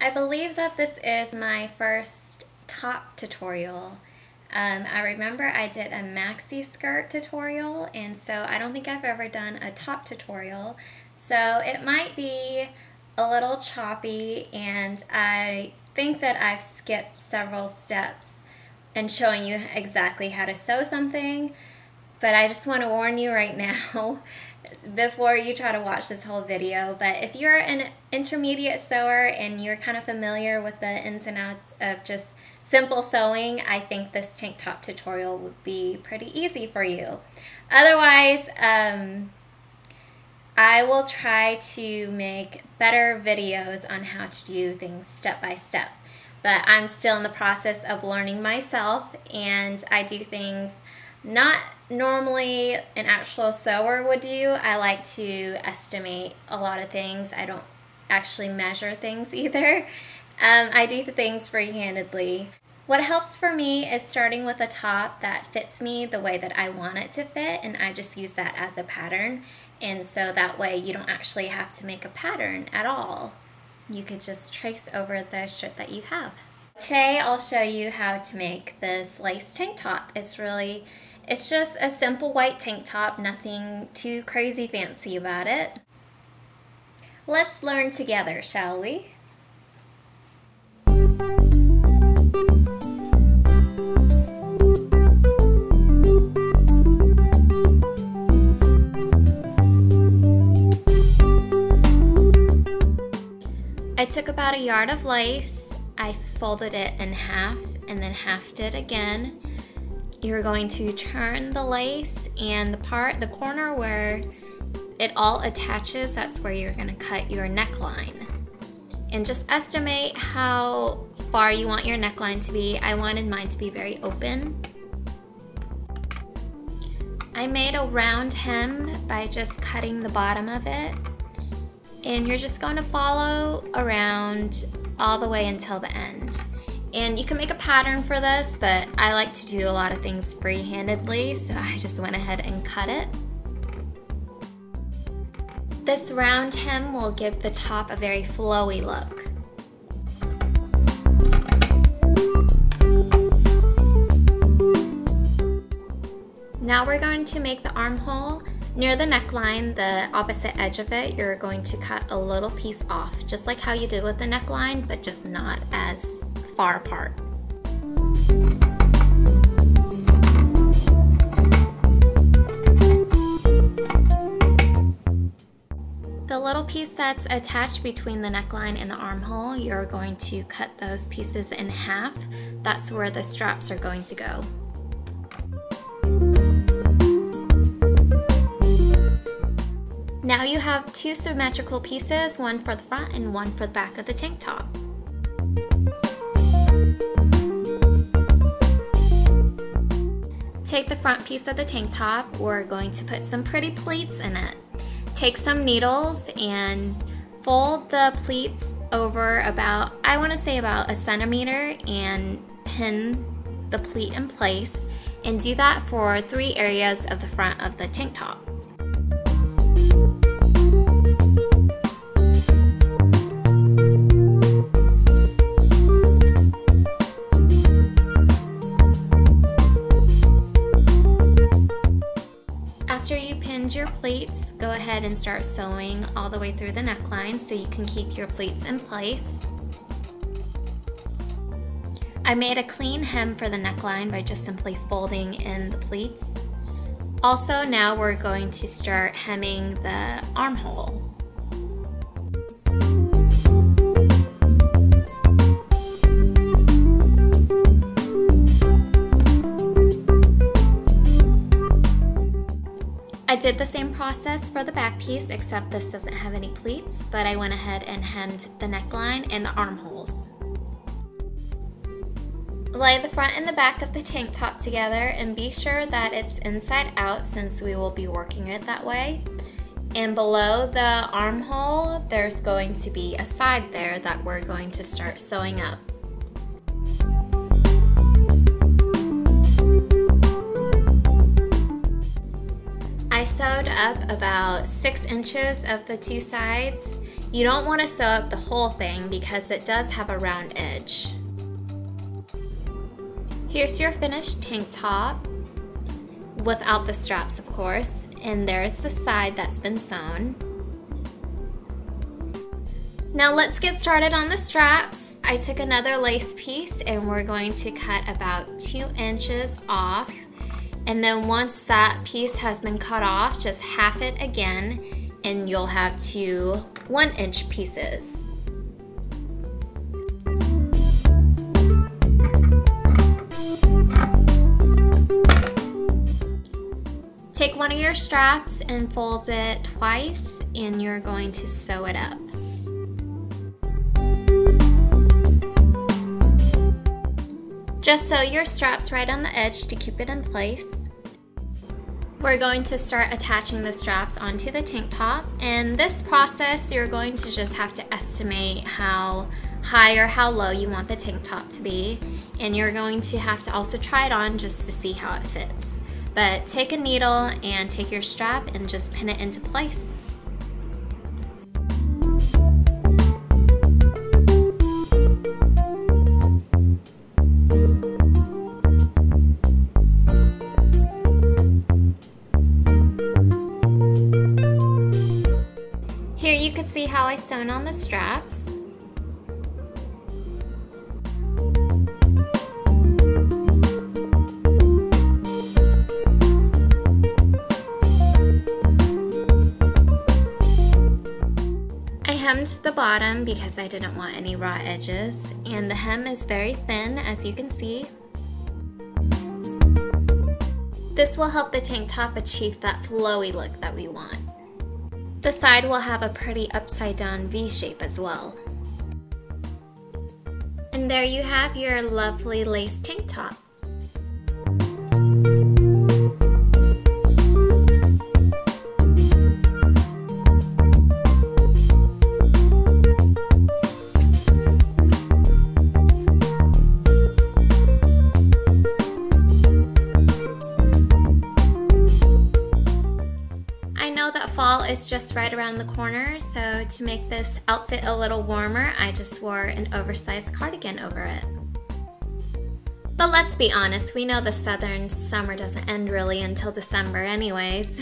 I believe that this is my first top tutorial. I remember I did a maxi skirt tutorial, and so I don't think I've ever done a top tutorial. So it might be a little choppy, and I think that I've skipped several steps in showing you exactly how to sew something. But I just want to warn you right now before you try to watch this whole video. But if you're an intermediate sewer and you're kind of familiar with the ins and outs of just simple sewing, I think this tank top tutorial would be pretty easy for you. Otherwise, I will try to make better videos on how to do things step by step. But I'm still in the process of learning myself, and I do things not normally an actual sewer would do. I like to estimate a lot of things. I don't actually measure things either. I do the things free-handedly. What helps for me is starting with a top that fits me the way that I want it to fit, and I just use that as a pattern. And so that way you don't actually have to make a pattern at all. You could just trace over the shirt that you have. Today I'll show you how to make this lace tank top. It's just a simple white tank top, nothing too crazy fancy about it. Let's learn together, shall we? I took about a yard of lace, I folded it in half and then halved it again. You're going to turn the lace, and the corner where it all attaches, that's where you're going to cut your neckline. And just estimate how far you want your neckline to be. I wanted mine to be very open. I made a round hem by just cutting the bottom of it. And you're just going to follow around all the way until the end. And you can make a pattern for this, but I like to do a lot of things free-handedly, so I just went ahead and cut it. This round hem will give the top a very flowy look. Now we're going to make the armhole. Near the neckline, the opposite edge of it, you're going to cut a little piece off, just like how you did with the neckline, but just not as far apart. The little piece that's attached between the neckline and the armhole, you're going to cut those pieces in half. That's where the straps are going to go. Now you have two symmetrical pieces, one for the front and one for the back of the tank top. Take the front piece of the tank top, we're going to put some pretty pleats in it. Take some needles and fold the pleats over about, I want to say about 1 centimeter, and pin the pleat in place, and do that for 3 areas of the front of the tank top. After you pinned your pleats, go ahead and start sewing all the way through the neckline so you can keep your pleats in place. I made a clean hem for the neckline by just simply folding in the pleats. Also, now we're going to start hemming the armhole. I did the same process for the back piece, except this doesn't have any pleats, but I went ahead and hemmed the neckline and the armholes. Lay the front and the back of the tank top together and be sure that it's inside out, since we will be working it that way. And below the armhole, there's going to be a side there that we're going to start sewing up. sewed up about 6 inches of the 2 sides. You don't want to sew up the whole thing because it does have a round edge. Here's your finished tank top, without the straps of course, and there's the side that's been sewn. Now let's get started on the straps. I took another lace piece and we're going to cut about 2 inches off, and then once that piece has been cut off, just half it again and you'll have 2 1-inch pieces. Take one of your straps and fold it twice and you're going to sew it up. Just sew your straps right on the edge to keep it in place. We're going to start attaching the straps onto the tank top, and this process you're going to just have to estimate how high or how low you want the tank top to be, and you're going to have to also try it on just to see how it fits. But take a needle and take your strap and just pin it into place. Here you can see how I sewn on the straps. I hemmed the bottom because I didn't want any raw edges, and the hem is very thin, as you can see. This will help the tank top achieve that flowy look that we want. The side will have a pretty upside down V shape as well. And there you have your lovely lace tank top. Fall is just right around the corner, so to make this outfit a little warmer, I just wore an oversized cardigan over it. But let's be honest, we know the southern summer doesn't end really until December anyways.